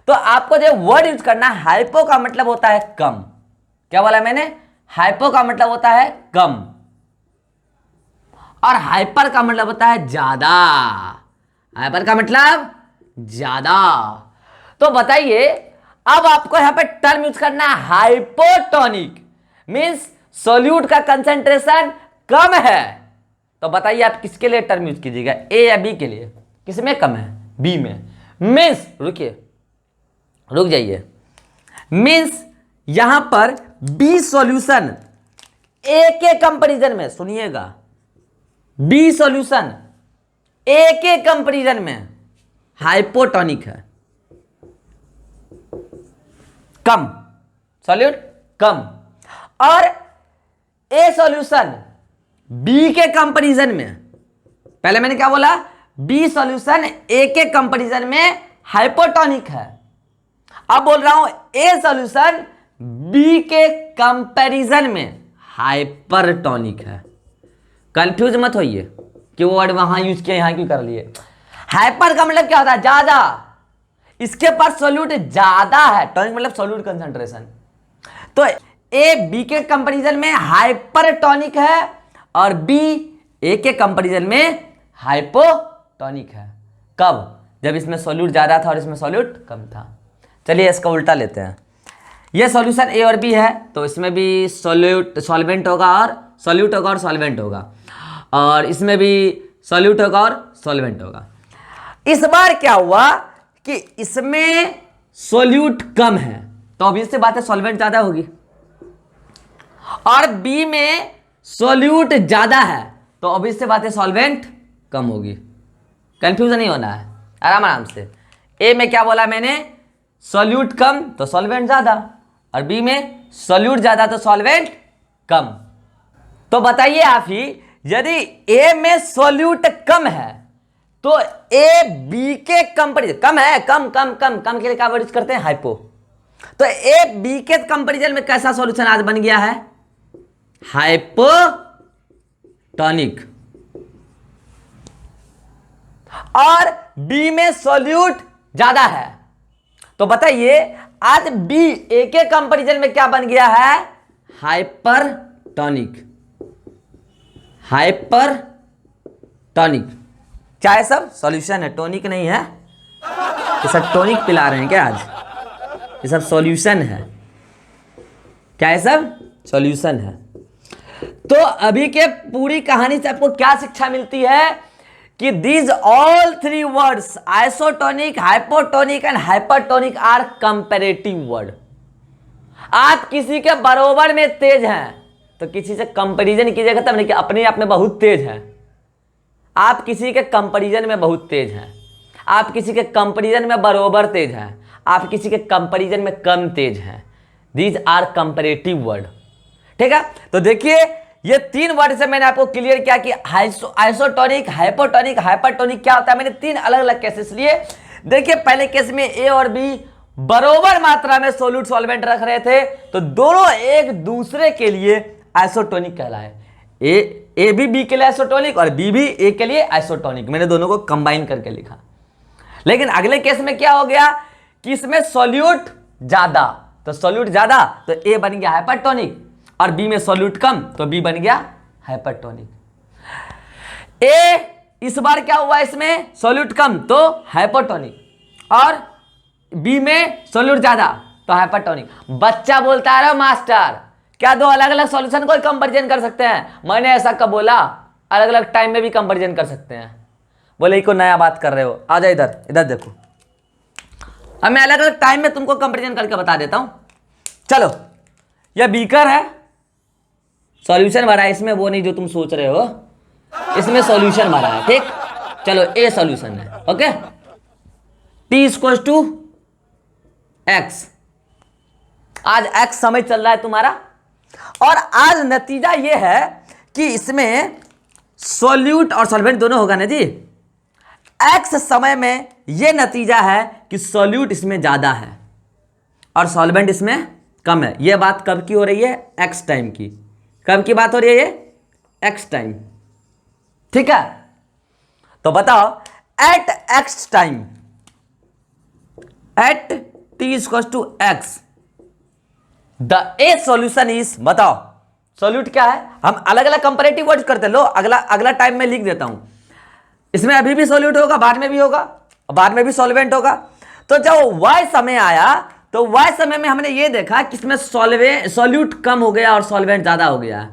Speaker 1: तो आपको जो वर्ड यूज करना है, हाइपो का मतलब होता है कम। क्या बोला मैंने? हाइपो का मतलब होता है कम, और हाइपर का मतलब होता है ज्यादा। हाइपर का मतलब ज्यादा। तो बताइए अब आपको यहां पे टर्म यूज करना है हाइपोटोनिक, मींस सॉल्यूट का कंसंट्रेशन कम है। तो बताइए आप किसके लिए टर्म यूज कीजिएगा? ए या बी के लिए? किसमें कम है? बी में। मींस रुकिए, रुक जाइए, मींस यहां पर बी सॉल्यूशन ए के कंपैरिजन में, सुनिएगा, बी सॉल्यूशन ए के कंपैरिजन में हाइपोटोनिक है, कम, सॉल्यूट कम, और ए सॉल्यूशन बी के कंपैरिजन में, पहले मैंने क्या बोला? बी सॉल्यूशन ए के कंपैरिजन में हाइपोटोनिक है। अब बोल रहा हूं ए सॉल्यूशन बी के कंपैरिजन में हाइपरटोनिक है। कंफ्यूज मत होइए कि वो वर्ड वहां यूज किया यहां क्यों कर लिए। हाइपर का मतलब क्या होता है? ज्यादा, इसके पास सॉल्यूट ज्यादा है, टॉनिक मतलब सॉल्यूट कंसंट्रेशन। तो ए बी के कंपैरिजन में हाइपरटोनिक है और बी ए के कंपैरिजन में हाइपोटोनिक है। कब? जब इसमें सॉल्यूट ज्यादा था और इसमें सॉल्यूट कम था। चलिए इसका उल्टा लेते हैं, ये सॉल्यूशन ए और बी है तो इसमें भी सॉल्वेंट होगा और सॉल्यूट होगा और सॉल्वेंट होगा, और इसमें भी सॉल्यूट होगा और सॉल्वेंट होगा। इस बार क्या हुआ कि इसमें सॉल्यूट कम है तो ऑब्वियस सी बात है सॉल्वेंट ज्यादा होगी, और बी में सॉल्यूट ज्यादा है तो ऑब्वियस सी बात है सॉल्वेंट कम होगी। कंफ्यूजन नहीं होना है, आराम आराम से। ए में क्या बोला मैंने? सॉल्यूट कम तो सॉल्वेंट ज्यादा, और बी में सॉल्यूट ज्यादा तो सॉल्वेंट कम। तो बताइए आप ही, यदि ए में सॉल्यूट कम है तो ए बी के कंपैरिजन, कम है, कम कम कम कम के लिए क्या वर्ड यूज करते हैं? हाइपो। तो ए बी के कंपैरिजन में कैसा सॉल्यूशन आज बन गया है? हाइपोटोनिक। और बी में सॉल्यूट ज्यादा है, तो बताइए आज बी ए के कंपैरिजन में क्या बन गया है? हाइपरटोनिक। हाइपरटोनिक। क्या है सब? सॉल्यूशन है, टॉनिक नहीं है। ये सब टॉनिक पिला रहे हैं क्या आज? ये सब सॉल्यूशन है। क्या है सब? सॉल्यूशन है। तो अभी के पूरी कहानी से आपको क्या शिक्षा मिलती है कि these all three words isotonic, hypotonic and hypertonic are comparative word. आप किसी के बरोबर में तेज हैं तो किसी से कंपैरिजन कीजिएगा तब नहीं कि अपने आप में बहुत तेज है। आप किसी के कंपैरिजन में बहुत तेज हैं, आप किसी के कंपैरिजन में बरोबर तेज हैं, आप किसी के कंपैरिजन में कम तेज हैं। These are comparative word. ठीक है, तो देखिए ये तीन वर्ड से मैंने आपको क्लियर किया कि आइसोटोनिक, हाइपोटोनिक, हाइपरटोनिक क्या होता है। मैंने तीन अलग अलग केसेस लिए। देखिए पहले केस में ए और बी बरोबर मात्रा में सोल्यूट सॉल्वेंट रख रहे थे तो दोनों एक दूसरे के लिए आइसोटोनिक कहलाए। ए भी बी के लिए आइसोटोनिक और बी भी ए के लिए आइसोटोनिक। मैंने दोनों को कंबाइन करके लिखा। लेकिन अगले केस में क्या हो गया कि इसमें सॉल्यूट ज्यादा, तो सॉल्यूट ज्यादा तो ए बन गया हाइपरटोनिक और बी में सॉल्यूट कम तो बी बन गया हाइपरटोनिक। ए इस बार क्या हुआ, इसमें सॉल्यूट कम तो हाइपोटोनिक और बी में सॉल्यूट ज्यादा तो हाइपरटोनिक। बच्चा बोलता है मास्टर क्या दो अलग अलग सॉल्यूशन को कंपैरिजन कर सकते हैं? मैंने ऐसा कब बोला? अलग अलग टाइम में भी कंपैरिजन कर सकते हैं। बोले को नया बात कर रहे हो, आ जाओ इधर, इधर देखो। अब मैं अलग अलग टाइम में तुमको कंपैरिजन करके बता देता हूं। चलो यह बीकर है, सॉल्यूशन भरा है इसमें, वो नहीं जो तुम सोच रहे हो, इसमें सॉल्यूशन भरा है। ठीक, चलो ए सॉल्यूशन है। Okay, t equals to x. आज एक्स समय चल रहा है तुम्हारा और आज नतीजा ये है कि इसमें सॉल्यूट और सॉल्वेंट दोनों होगा ना जी। एक्स समय में ये नतीजा है कि सॉल्यूट इसमें ज्यादा है और सॉल्वेंट इसमें कम है। यह बात कब की हो रही है? एक्स टाइम की। कब की बात हो रही है ये? X time. ठीक है, तो बताओ at x time, at t equals to x the a solution is, बताओ सॉल्यूट क्या है? हम अलग अलग कंपैरेटिव वर्ड्स करते हैं। लो अगला टाइम में लिख देता हूं। इसमें अभी भी सॉल्यूट होगा, बाद में भी होगा, बाद में भी सॉल्वेंट होगा। तो जब वाई समय आया तो वाई समय में हमने ये देखा कि इसमें सॉल्यूट कम हो गया और सॉल्वेंट ज्यादा हो गया है।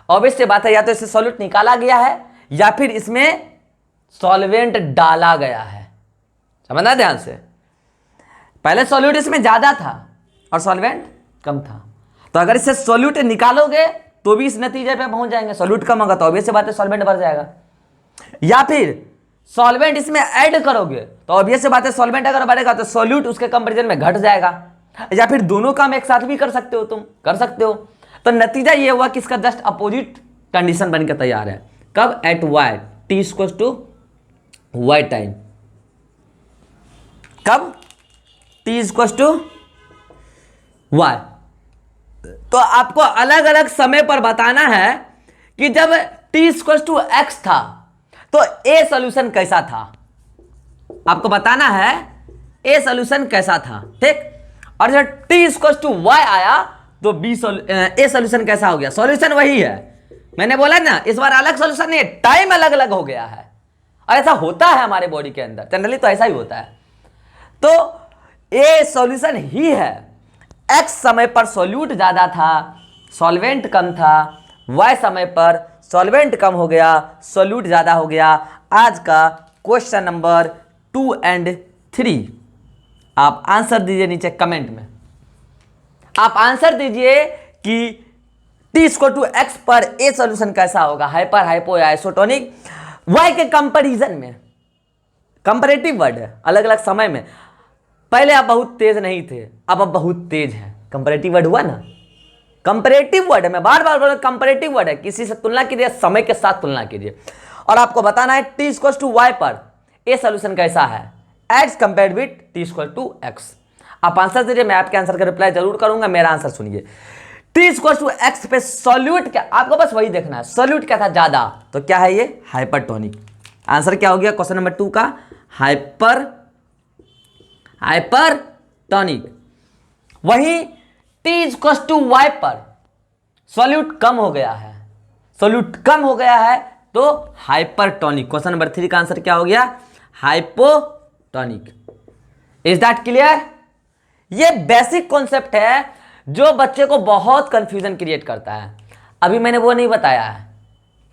Speaker 1: ऑब्वियस सी बात है, या तो इससे सॉल्यूट निकाला गया है या फिर इसमें सॉल्वेंट डाला गया है। समझना ध्यान से, पहले सॉल्यूट इसमें ज्यादा था और सॉल्वेंट कम था। तो अगर इससे सॉल्यूट निकालोगे तो भी इस नतीजे पे पहुंच जाएंगे। सॉल्यूट कम होगा तो ऑब्वियस सी बात है सॉल्वेंट बढ़ जाएगा। या फिर सॉल्वेंट इसमें ऐड करोगे तो ऑब्वियस सी बात है सॉल्वेंट अगर बढ़ेगा तो सॉल्यूट उसके कंपैरिजन में घट जाएगा। या फिर दोनों काम एक साथ भी कर सकते हो, तुम कर सकते हो। तो नतीजा ये हुआ कि इसका जस्ट अपोजिट कंडीशन बनकर तैयार है। कब? At Y, T equals to Y time. कब? T equals to Y. तो आपको अलग अलग समय पर बताना है कि जब टी इक्वल्स टू एक्स था तो ए सॉल्यूशन कैसा था। आपको बताना है ए सॉल्यूशन कैसा था। ठीक, और जब टी इक्वल्स टू वाई आया तो बी ए सॉल्यूशन कैसा हो गया। सॉल्यूशन वही है, मैंने बोला ना इस बार अलग सॉल्यूशन नहीं है, टाइम अलग अलग हो गया है। और ऐसा होता है हमारे बॉडी के अंदर, जनरली तो ऐसा ही होता है। तो ए सॉल्यूशन ही है। एक्स समय पर सॉल्यूट ज्यादा था, सॉल्वेंट कम था। वाई समय पर सॉल्वेंट कम हो गया, सॉल्यूट ज्यादा हो गया। आज का क्वेश्चन नंबर 2 और 3 आप आंसर दीजिए नीचे कमेंट में। आप आंसर दीजिए कि टी इक्वल टू एक्स पर ए सॉल्यूशन कैसा होगा, हाइपर, हाइपो या आइसोटोनिक। वाई के कंपैरिजन में, कंपैरेटिव वर्ड है, अलग अलग समय में। पहले आप बहुत तेज नहीं थे, अब आप बहुत तेज हैं। कंपैरेटिव वर्ड हुआ ना, कंपैरेटिव वर्ड है। मैं बार बार बोल रहा हूं कंपैरेटिव वर्ड है। किसी से तुलना कीजिए, समय के साथ तुलना कीजिए और आपको बताना है टी इक्वल टू वाई पर ए सॉल्यूशन कैसा है as compared with t equal to x. आप आंसर दीजिए, मैं आपके आंसर का रिप्लाई जरूर करूंगा। मेरा आंसर सुनिए, टी इक्वल टू एक्स पे सॉल्यूट क्या, आपको बस वही देखना है, सॉल्यूट क्या था ज्यादा, तो क्या है ये? हाइपरटोनिक। आंसर क्या हो गया क्वेश्चन नंबर 2 का? हाइपरटोनिक। वही टी इक्वल टू वाई पर सॉल्यूट कम हो गया है, सॉल्यूट कम हो गया है तो हाइपरटोनिक। क्वेश्चन नंबर 3 का आंसर क्या हो गया? हाइपोटोनिक। Is that clear? ये बेसिक कॉन्सेप्ट है जो बच्चे को बहुत कंफ्यूजन क्रिएट करता है। अभी मैंने वो नहीं बताया है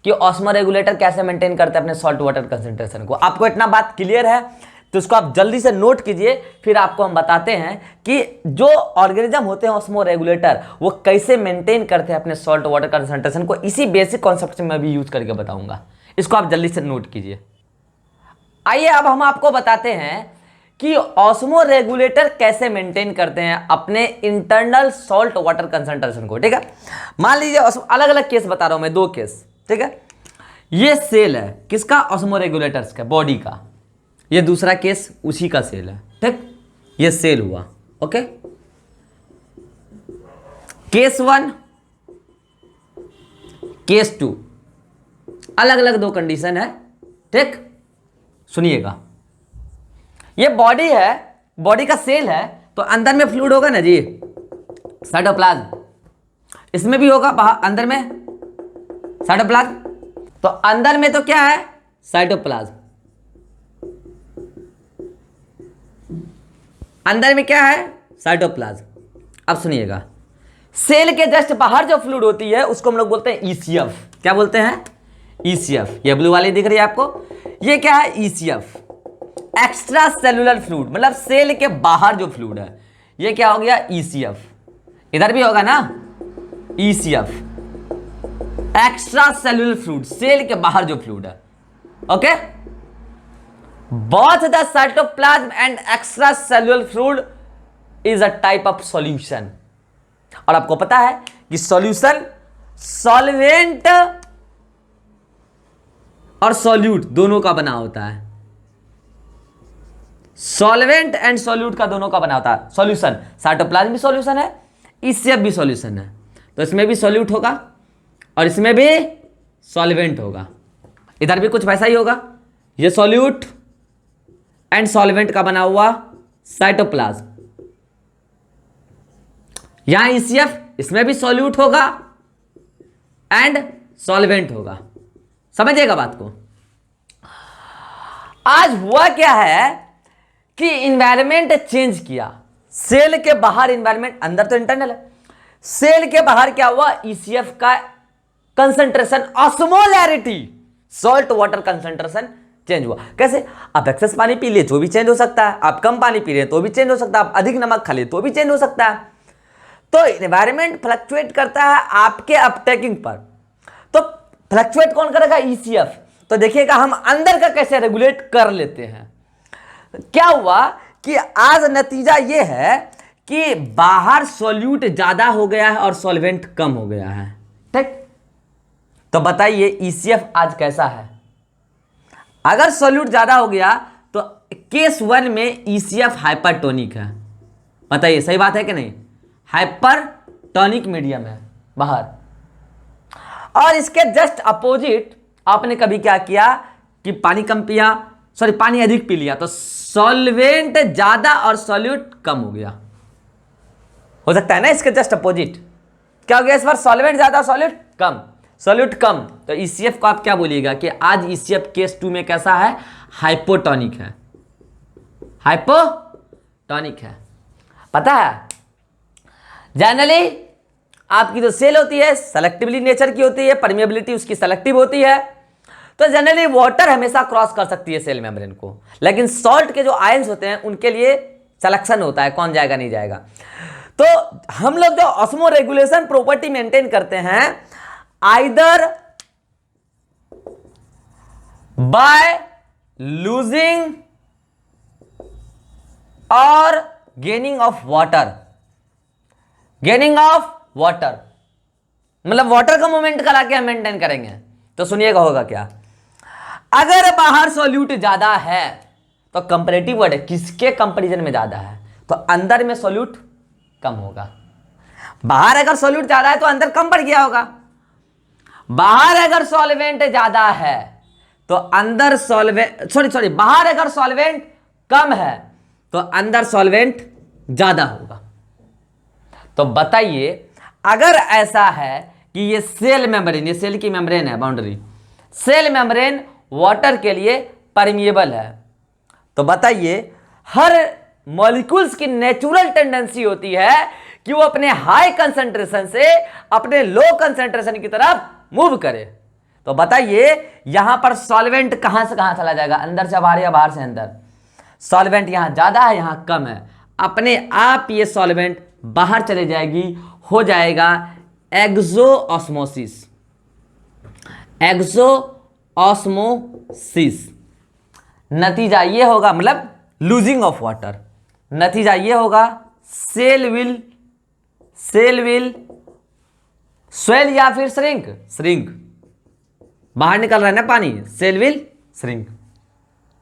Speaker 1: कि ऑस्मो रेगुलेटर कैसे मेंटेन करते हैं अपने सॉल्ट वाटर कंसंट्रेशन को। आपको इतना बात क्लियर है तो इसको आप जल्दी से नोट कीजिए, फिर आपको हम बताते हैं कि जो ऑर्गेनिज्म होते हैं ऑस्मो रेगुलेटर वो कैसे मेंटेन करते हैं अपने सॉल्ट वाटर कंसंट्रेशन को। इसी बेसिक कॉन्सेप्ट से मैं भी यूज करके बताऊंगा, इसको आप जल्दी से नोट कीजिए। आइए अब हम आपको बताते हैं कि ऑस्मो रेगुलेटर कैसे मेंटेन करते हैं अपने इंटरनल सॉल्ट वाटर कंसंट्रेशन को। ठीक है, मान लीजिए अलग अलग केस बता रहा हूं मैं, 2 केस। ठीक है, ये सेल है किसका, ऑस्मो रेगुलेटर्स का, बॉडी का। ये दूसरा केस उसी का सेल है। ठीक, ये सेल हुआ। ओके, केस 1, केस 2, अलग अलग 2 कंडीशन है। ठीक, सुनिएगा, ये बॉडी है, बॉडी का सेल है, तो अंदर में फ्लूइड होगा ना जी, साइटोप्लाज्म। इसमें भी होगा, बाहर अंदर में साइटोप्लाज्म। तो अंदर में तो क्या है, साइटोप्लाज्म। अंदर में क्या है, साइटोप्लाज्म। अब सुनिएगा, सेल के जस्ट बाहर जो फ्लूइड होती है उसको हम लोग बोलते हैं ईसीएफ। क्या बोलते हैं, ईसीएफ। ये ब्लू वाली दिख रही है आपको, ये क्या है, ईसीएफ, एक्स्ट्रा सेलुलर फ्लूइड, मतलब सेल के बाहर जो फ्लूइड है, ये क्या हो गया, ईसीएफ। इधर भी होगा ना, ECF, extracellular fluid, cell के बाहर जो फ्लूइड है। Okay, both the cytoplasm and extracellular fluid is a type of solution। और आपको पता है कि सॉल्यूशन सॉल्वेंट और सॉल्यूट दोनों का बना होता है। सॉल्वेंट एंड सॉल्यूट का दोनों का बना होता है। सॉल्यूशन, साइटोप्लाज्म भी सॉल्यूशन है, ईसीएफ भी सॉल्यूशन है, तो इसमें भी सॉल्यूट होगा और इसमें भी सॉल्वेंट होगा। इधर भी कुछ वैसा ही होगा, ये सॉल्यूट एंड सॉल्वेंट का बना हुआ साइटोप्लाज्म, यहां ईसीएफ, इसमें भी सॉल्यूट होगा एंड सॉल्वेंट होगा। समझिएगा बात को। आज हुआ क्या है कि इन्वायरमेंट चेंज किया, सेल के बाहर इन्वायरमेंट, अंदर तो इंटरनल है, सेल के बाहर क्या हुआ, ईसीएफ का concentration, osmolarity, salt water concentration change हुआ। कैसे, आप एक्सेस पानी पी लिए तो भी चेंज हो सकता है, आप कम पानी पी रहे हैं तो भी चेंज हो सकता है, आप अधिक नमक खा लिए तो भी चेंज हो सकता है। तो एनवायरनमेंट फ्लक्चुएट करता है आपके अपटेकिंग पर, तो फ्लक्चुएट कौन करेगा, ईसीएफ। तो देखिएगा हम अंदर का कैसे रेगुलेट कर लेते हैं। क्या हुआ कि आज नतीजा यह है कि बाहर सॉल्यूट ज्यादा हो गया है और सॉल्वेंट कम हो गया है। ठीक, तो बताइए ईसीएफ आज कैसा है। अगर सॉल्यूट ज्यादा हो गया तो केस 1 में ईसीएफ हाइपरटोनिक है। बताइए सही बात है कि नहीं, हाइपरटोनिक मीडियम है बाहर। और इसके जस्ट अपोजिट आपने कभी क्या किया कि पानी कम पिया, सॉरी पानी अधिक पी लिया, तो सॉल्वेंट ज्यादा और सॉल्यूट कम हो गया। हो सकता है ना, इसके जस्ट अपोजिट क्या हो गया, इस बार सॉल्वेंट ज्यादा सॉल्यूट कम, सॉल्यूट कम। तो ईसीएफ को आप क्या बोलिएगा कि आज ईसीएफ केस 2 में कैसा है, हाइपोटोनिक है, हाइपोटोनिक है। पता है जनरली आपकी जो सेल होती है सेलेक्टिवली नेचर की होती है, परमिएबिलिटी उसकी सेलेक्टिव होती है, तो जनरली वाटर हमेशा क्रॉस कर सकती है सेल मेम्ब्रेन को, लेकिन सॉल्ट के जो आयंस होते हैं उनके लिए सिलेक्शन होता है, कौन जाएगा नहीं जाएगा। तो हम लोग जो ऑस्मो रेगुलेशन प्रॉपर्टी मेंटेन करते हैं, आइदर बाय लूजिंग और gaining of water, gaining of water, मतलब वाटर का मूवमेंट करा के हम मेंटेन करेंगे। तो सुनिएगा होगा क्या, अगर बाहर सॉल्यूट ज्यादा है तो कंपैरेटिव वर्ड है, किसके कंपैरिजन में ज्यादा है, तो अंदर में सॉल्यूट कम होगा। बाहर अगर सॉल्यूट ज्यादा है तो अंदर कम पड़ गया होगा, बाहर अगर सॉल्वेंट ज्यादा है तो अंदर सॉल्वेंट, सॉरी बाहर अगर सॉल्वेंट कम है तो अंदर सॉल्वेंट ज्यादा होगा। तो बताइए अगर ऐसा है कि ये सेल मेम्ब्रेन, ये सेल की मेम्ब्रेन है, बाउंड्री, सेल मेम्ब्रेन वाटर के लिए परमिएबल है, तो बताइए हर मॉलिक्यूल्स की नेचुरल टेंडेंसी होती है कि वो अपने हाई कंसंट्रेशन से अपने लो कंसंट्रेशन की तरफ मूव करे। तो बताइए यहां पर सॉल्वेंट कहां से कहां चला जाएगा, अंदर से बाहर या बाहर से अंदर। सॉल्वेंट यहां ज्यादा है यहां कम है, अपने आप ये सॉल्वेंट बाहर चले जाएगी, हो जाएगा एक्सो ऑस्मोसिस। एक्सो ऑस्मोसिस नतीजा ये होगा, मतलब लूजिंग ऑफ वाटर, नतीजा ये होगा सेल विल स्वेल या फिर श्रिंक बाहर निकल रहा है ना पानी, सेल विल श्रिंक।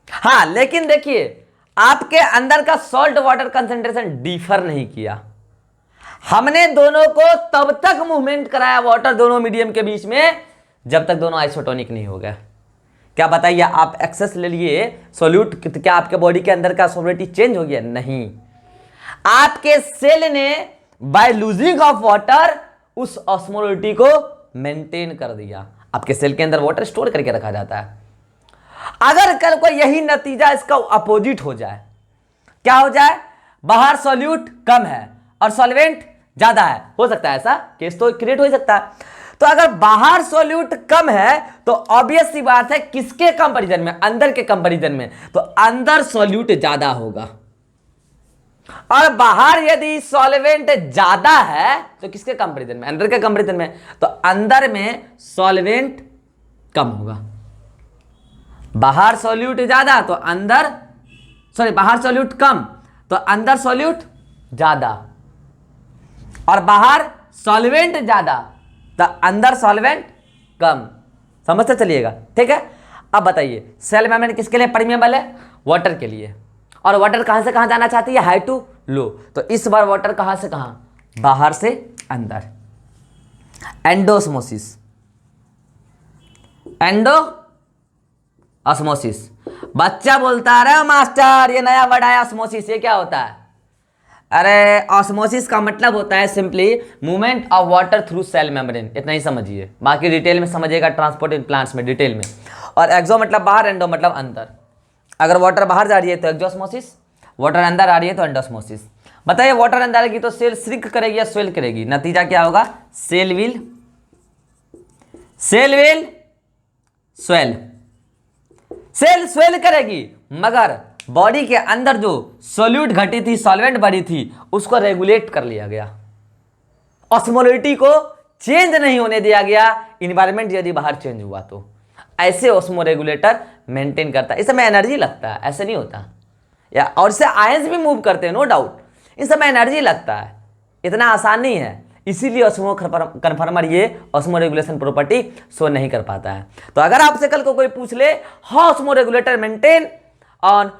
Speaker 1: हाँ लेकिन देखिए आपके अंदर का सॉल्ट वाटर कंसेंट्रेशन डिफर नहीं किया, हमने दोनों को तब तक मूवमेंट कराया वाटर दोनों मीडियम के बीच में जब तक दोनों आइसोटोनिक नहीं हो गया। क्या बताइए आप एक्सेस ले लिए सोल्यूट, क्या आपके बॉडी के अंदर का सोलिडिटी चेंज हो गया? नहीं, आपके सेल ने बाय लूजिंग ऑफ वाटर उस ऑस्मोलिटी को मेंटेन कर दिया। आपके सेल के अंदर वाटर स्टोर करके रखा जाता है। अगर कल को यही नतीजा इसका अपोजिट हो जाए, क्या हो जाए, बाहर सॉल्यूट कम है और सॉल्वेंट ज्यादा है, हो सकता है ऐसा केस तो क्रिएट हो सकता है। तो अगर बाहर सॉल्यूट कम है तो ऑब्वियस सी बात है किसके कंपैरिजन में, अंदर के कंपैरिजन में, तो अंदर सॉल्यूट ज्यादा होगा। और बाहर यदि सॉल्वेंट ज्यादा है तो किसके कंपैरिजन में, अंदर के कंपैरिजन में, तो अंदर में सॉल्वेंट कम होगा। बाहर सॉल्यूट ज्यादा तो अंदर, सॉरी बाहर सॉल्यूट कम तो अंदर सॉल्यूट ज्यादा, और बाहर सॉल्वेंट ज्यादा तो अंदर सॉल्वेंट कम। समझते चलिएगा, ठीक है। अब बताइए सेल मेम्ब्रेन किसके लिए परमेबल है? वाटर के लिए। और वाटर कहां से कहां जाना चाहती है? High to low. तो इस बार वाटर कहां से कहां? बाहर से अंदर। Endosmosis, endo osmosis. बच्चा बोलता है अरे मास्टर ये नया वर्ड आया ऑस्मोसिस, ये क्या होता है? अरे ऑस्मोसिस का मतलब होता है simply movement of water through cell membrane, इतना ही समझिए, बाकी डिटेल में समझिएगा ट्रांसपोर्ट इन प्लांट्स में डिटेल में। और एक्सो मतलब बाहर, एंडो मतलब अंदर। अगर वाटर बाहर जा रही है तो एक्सोस्मोसिस, वाटर अंदर आ रही है तो एंडोस्मोसिस। बताइए वाटर अंदर आएगी तो सेल श्रिंक करेगी या स्वेल करेगी? नतीजा क्या होगा? Cell will swell, cell swell करेगी, मगर बॉडी के अंदर जो सोल्यूट घटी थी, सॉल्वेंट बढ़ी थी, उसको रेगुलेट कर लिया गया, ऑस्मोलिटी को चेंज नहीं होने दिया गया। इन्वायरमेंट यदि बाहर चेंज हुआ तो ऐसे ऑस्मो रेगुलेटर मेंटेन करता है। इस समय एनर्जी लगता है, ऐसे नहीं होता, या और इससे आयंस भी मूव करते हैं, नो डाउट, इस समय एनर्जी लगता है, इतना आसान नहीं है। इसीलिए ऑस्मो कन्फर्मर ये ऑस्मो रेगुलेशन प्रॉपर्टी शो नहीं कर पाता है। तो अगर आपसे कल को कोई पूछ ले how osmo regulator maintain on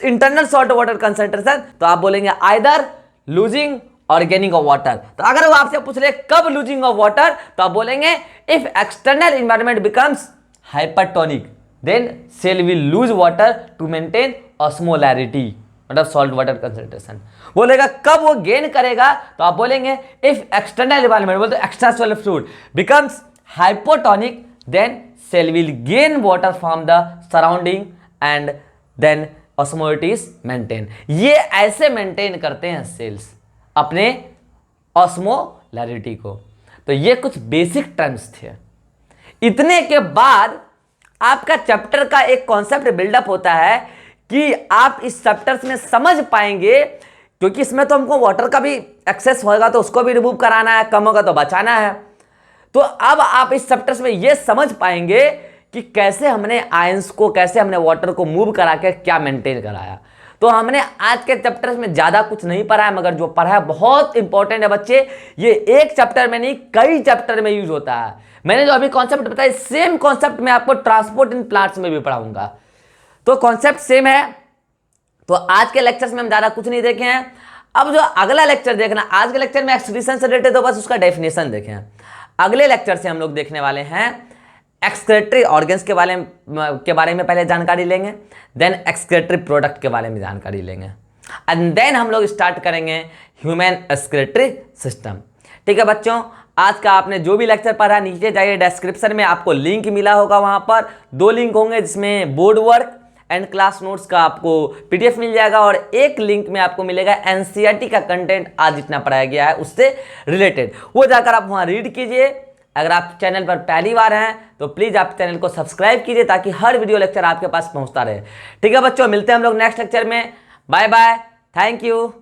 Speaker 1: internal salt water concentration, तो आप बोलेंगे आइदर लूजिंग और गेनिंग ऑफ वाटर। तो अगर वो आपसे पूछ ले कब लूजिंग ऑफ वाटर, तो आप बोलेंगे if external environment becomes hypertonic then cell will lose water to maintain osmolarity, मतलब सॉल्ट वाटर कंसेंट्रेशन। बोलेगा कब वो गेन करेगा, तो आप बोलेंगे इफ एक्सटर्नल एनवायरनमेंट, बोलते extracellular fluid becomes hypotonic then cell will gain water from the surrounding and then osmolality is maintain. ये ऐसे मेंटेन करते हैं सेल्स अपने ऑस्मोलैरिटी को। तो ये कुछ बेसिक टर्म्स थे। इतने के बाद आपका चैप्टर का एक कॉन्सेप्ट बिल्डअप होता है कि आप इस चैप्टर्स में समझ पाएंगे, क्योंकि इसमें तो हमको वाटर का भी एक्सेस होगा तो उसको भी रिमूव कराना है, कम होगा तो बचाना है। तो अब आप इस चैप्टर्स में यह समझ पाएंगे कि कैसे हमने आयंस को, कैसे हमने वाटर को मूव करा के क्या मेंटेन कराया। तो हमने आज के चैप्टर्स में ज्यादा कुछ नहीं पढ़ा है, मगर जो पढ़ा है बहुत इंपॉर्टेंट है बच्चे। ये एक चैप्टर में नहीं, कई चैप्टर में यूज होता है। मैंने जो अभी कॉन्सेप्ट बताया, सेम कॉन्सेप्ट मैं आपको ट्रांसपोर्ट इन प्लांट्स में भी पढ़ाऊंगा, तो कॉन्सेप्ट सेम है। तो आज के लेक्चर्स में हम ज्यादा कुछ नहीं देखे हैं। अब जो अगला लेक्चर देखना, आज के लेक्चर में एक्सक्रीशन से रिलेटेड तो बस उसका डेफिनेशन देखें। अगले लेक्चर से हम लोग देखने वाले हैं एक्सक्रेटरी ऑर्गन्स के बारे में पहले जानकारी लेंगे, देन एक्सक्रेटरी प्रोडक्ट के बारे में जानकारी लेंगे, एंड देन हम लोग स्टार्ट करेंगे ह्यूमन एक्सक्रेटरी सिस्टम। ठीक है बच्चों, आज का आपने जो भी लेक्चर पढ़ा, नीचे जाइए डिस्क्रिप्शन में आपको लिंक मिला होगा, वहां पर 2 लिंक होंगे जिसमें board work and class notes का आपको पीडीएफ मिल जाएगा, और एक लिंक में आपको मिलेगा एनसीईआरटी का कंटेंट आज जितना पढ़ाया गया है उससे रिलेटेड। वो जाकर आप वहां रीड कीजिए अगर आप चैनल पर पहली बार हैं तो प्लीज़ आप चैनल को सब्सक्राइब कीजिए ताकि हर वीडियो लेक्चर आपके पास पहुंचता रहे। ठीक है बच्चों, मिलते हैं हम लोग नेक्स्ट लेक्चर में। Bye bye, thank you.